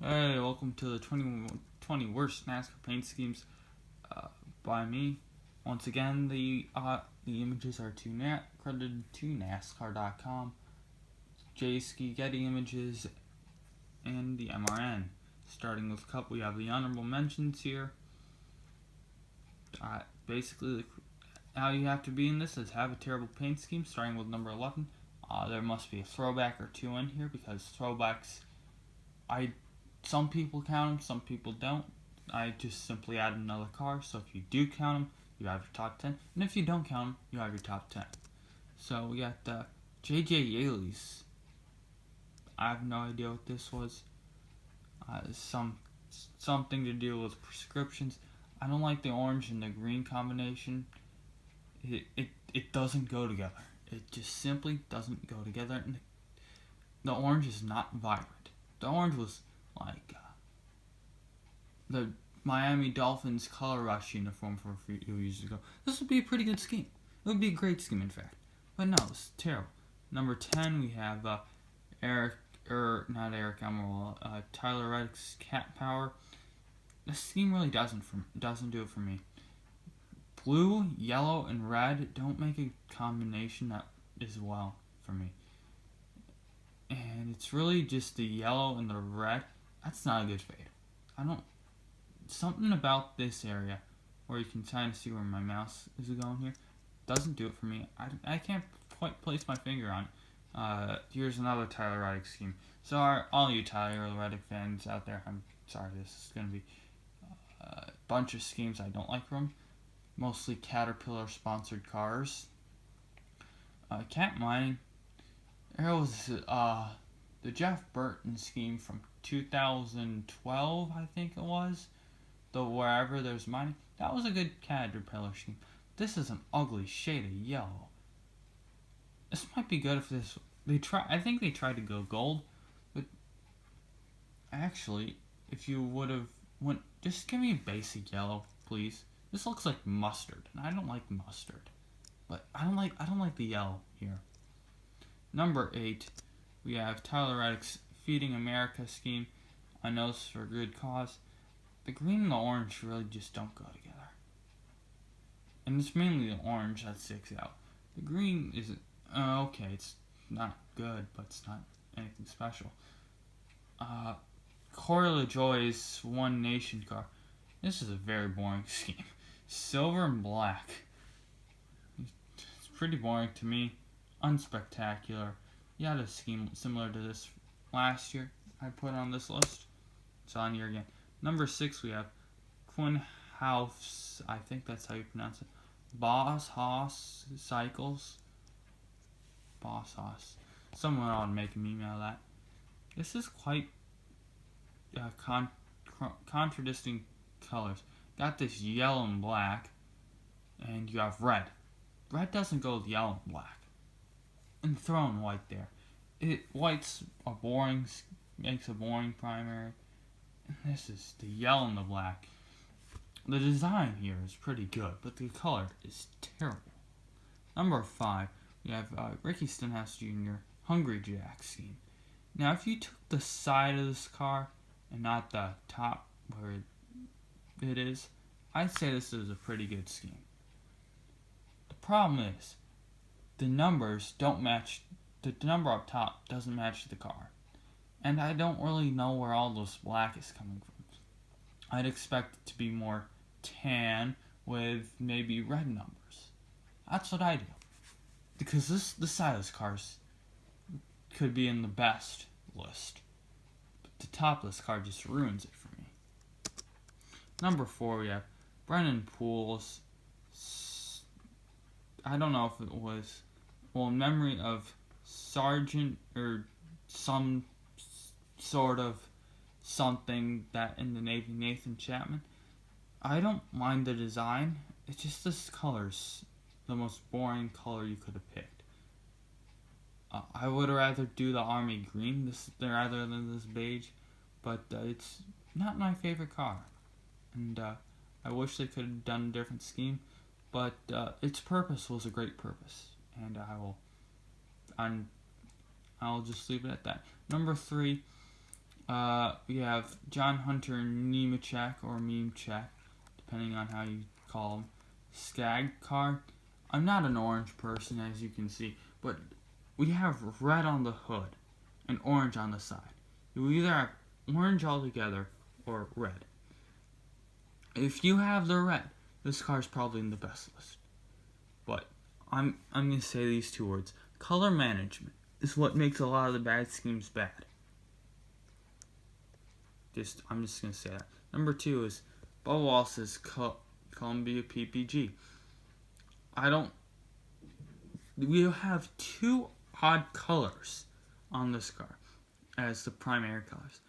Hey, welcome to the 2020 worst NASCAR paint schemes by me. Once again, the images are credited to NASCAR.com, JSki Getty Images, and the MRN. Starting with Cup, we have the honorable mentions here. Basically, how you have to be in this is have a terrible paint scheme, starting with number 11. There must be a throwback or two in here because throwbacks, some people count them, some people don't. I just simply add another car, so if you do count them, you have your top 10. And if you don't count them, you have your top 10. So we got J.J. Yaley's. I have no idea what this was. Something to do with prescriptions. I don't like the orange and the green combination. It doesn't go together. It just simply doesn't go together. And the orange is not vibrant. The orange was like the Miami Dolphins color rush uniform from a few years ago. This would be a pretty good scheme. It would be a great scheme, in fact. But no, it's terrible. Number 10, we have Tyler Reddick's Cat Power. This scheme really doesn't do it for me. Blue, yellow, and red don't make a combination that is well for me. And it's really just the yellow and the red. That's not a good fade. Something about this area where you can kind of see where my mouse is going here doesn't do it for me. I can't quite place my finger on it. Here's another Tyler Reddick scheme. So all you Tyler Reddick fans out there, I'm sorry, this is going to be a bunch of schemes I don't like from him. Mostly Caterpillar sponsored cars. Cat Mining. There was the Jeff Burton scheme from 2012, I think it was. The wherever there's mining. That was a good Caterpillar scheme. This is an ugly shade of yellow. This might be good if I think they tried to go gold, but actually, if you would have just give me a basic yellow, please. This looks like mustard, and I don't like mustard. But I don't like the yellow here. Number 8, we have Tyler Reddick's Feeding America scheme. I know it's for a good cause. The green and the orange really just don't go together. And it's mainly the orange that sticks out. The green isn't okay, it's not good, but it's not anything special. Corey LaJoie's One Nation car. This is a very boring scheme. Silver and black. It's pretty boring to me. Unspectacular. You had a scheme similar to this last year. I put on this list. It's on here again. Number 6, we have Quinn House. I think that's how you pronounce it. Boss Hoss Cycles. Boss Hoss. Someone ought to make a meme out of that. This is quite contradicting colors. Got this yellow and black, and you have red. Red doesn't go with yellow and black. And throw in white there. White's makes a boring primary. And this is the yellow and the black. The design here is pretty good, but the color is terrible. Number 5, we have Ricky Stenhouse Jr. Hungry Jack scheme. Now, if you took the side of this car and not the top where it is, I'd say this is a pretty good scheme. The problem is, the numbers don't match. The number up top doesn't match the car. And I don't really know where all this black is coming from. I'd expect it to be more tan with maybe red numbers. That's what I do. Because this side of this car could be in the best list. But the top of this car just ruins it for me. Number 4, we have Brennan Poole's. I don't know if it was, in memory of Sergeant or some sort of something that in the Navy, Nathan Chapman. I don't mind the design. It's just this color's the most boring color you could have picked. I would rather do the Army green rather than this beige, but it's not my favorite car. And I wish they could have done a different scheme, but its purpose was a great purpose, and I'll just leave it at that. Number 3, We have John Hunter Nemechek or Memechek, depending on how you call him. Skag car. I'm not an orange person, as you can see, but we have red on the hood and orange on the side. You either have orange altogether or red. If you have the red, this car is probably in the best list. But I'm gonna say these two words: color management is what makes a lot of the bad schemes bad. I'm just gonna say that. Number 2 is Bubba Wallace's Columbia PPG. We have 2 odd colors on this car as the primary colors.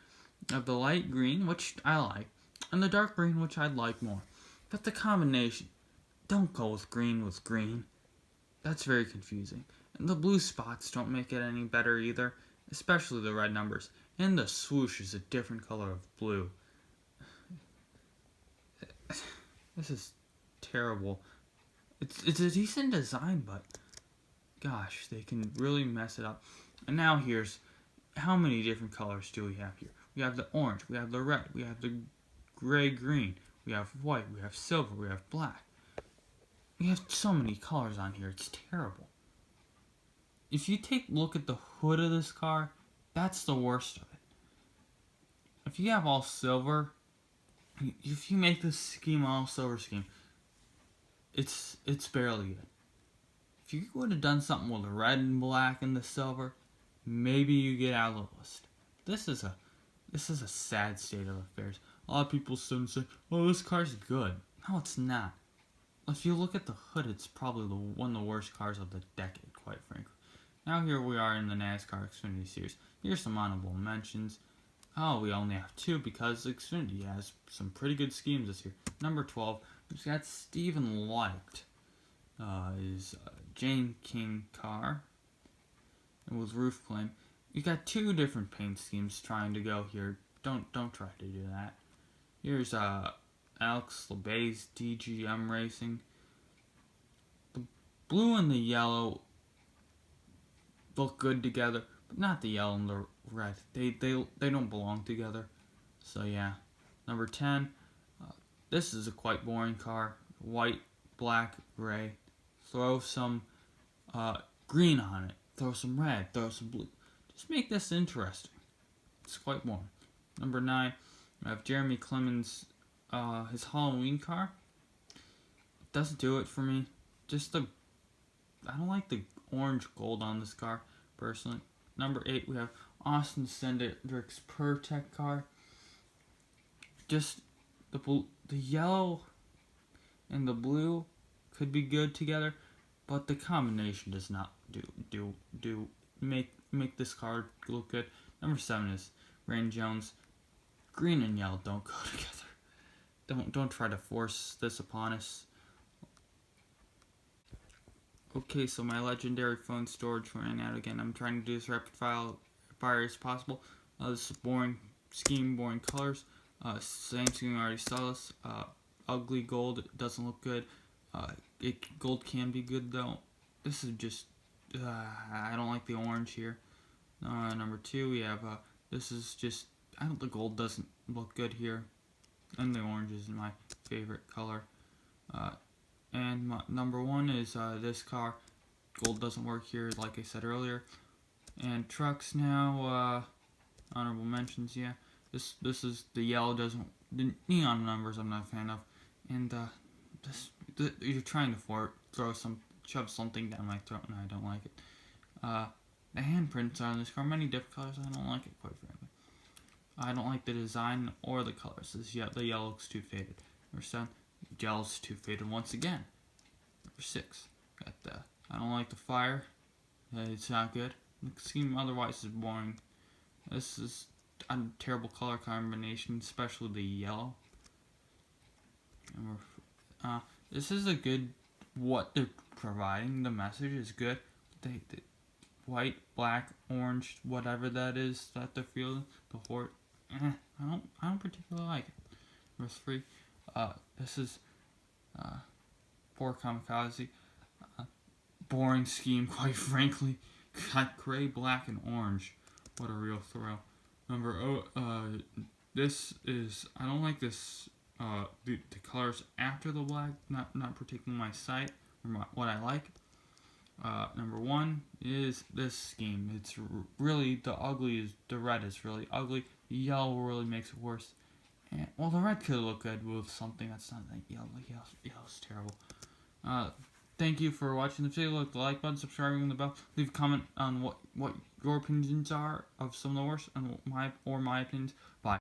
You have the light green, which I like, and the dark green, which I'd like more. But the combination, don't go with green. That's very confusing. And the blue spots don't make it any better either, especially the red numbers. And the swoosh is a different color of blue. This is terrible. It's a decent design, but gosh, they can really mess it up. And now here's how many different colors do we have here? We have the orange, we have the red, we have the gray-green, we have white, we have silver, we have black. We have so many colors on here, it's terrible. If you take a look at the hood of this car, that's the worst of it. If you have all silver, if you make this scheme all silver scheme, it's barely good. If you would have done something with the red and black and the silver, maybe you get out of the list. This is a sad state of affairs. A lot of people still say, "Oh, this car's good." No, it's not. If you look at the hood, it's probably one of the worst cars of the decade, quite frankly. Now here we are in the NASCAR Xfinity Series. Here's some honorable mentions. Oh, we only have 2 because Xfinity has some pretty good schemes this year. Number 12, we've got Stephen Light. Is Jane King car. It was roof claim. You got 2 different paint schemes trying to go here. Don't try to do that. Here's Alex LeBay's DGM Racing. The blue and the yellow look good together, but not the yellow and the red. They don't belong together. So yeah. Number 10. This is a quite boring car. White, black, gray. Throw some green on it. Throw some red. Throw some blue. Just make this interesting. It's quite boring. Number 9. I have Jeremy Clemens' his Halloween car. It doesn't do it for me. I don't like the orange gold on this car, personally. Number 8, we have Austin Cindric's ProTech car. Just the yellow and the blue could be good together, but the combination does not make this car look good. Number 7 is Rain Jones. Green and yellow don't go together. Don't try to force this upon us. Okay, so my legendary phone storage ran out again. I'm trying to do this rapid fire as possible. This is boring scheme, boring colors. Same scheme, I already saw this. Ugly gold, it doesn't look good. Gold can be good though. This is just, I don't like the orange here. Number 2, we have, this is just, the gold doesn't look good here. And the orange is my favorite color. And number 1 is this car. Gold doesn't work here, like I said earlier. And trucks now, honorable mentions, yeah. This is the yellow doesn't, the neon numbers I'm not a fan of. And you're trying to shove something down my throat, and I don't like it. The handprints on this car, many different colors. I don't like it, quite frankly. I don't like the design or the colors. The yellow looks too faded. Number 7, yellow's too faded once again. Number 6, I don't like the fire. It's not good. The scheme otherwise is boring. This is a terrible color combination, especially the yellow. This is a good, what they're providing, the message is good. They white, black, orange, whatever that is that they're feeling, the hort, I don't particularly like it. Number 3, this is for Kamikaze. Boring scheme, quite frankly. Got gray, black, and orange. What a real thrill. This is, I don't like this, the colors after the black, not particularly my site, or what I like. Number one is this scheme. It's really, the red is really ugly. The yellow really makes it worse. And, well, the red could look good with something that's not that yellow. Yellow's terrible. Uh, Thank you for watching the video. Click the like button, subscribing, and the bell. Leave a comment on what your opinions are of some of the worst and my opinions. Bye.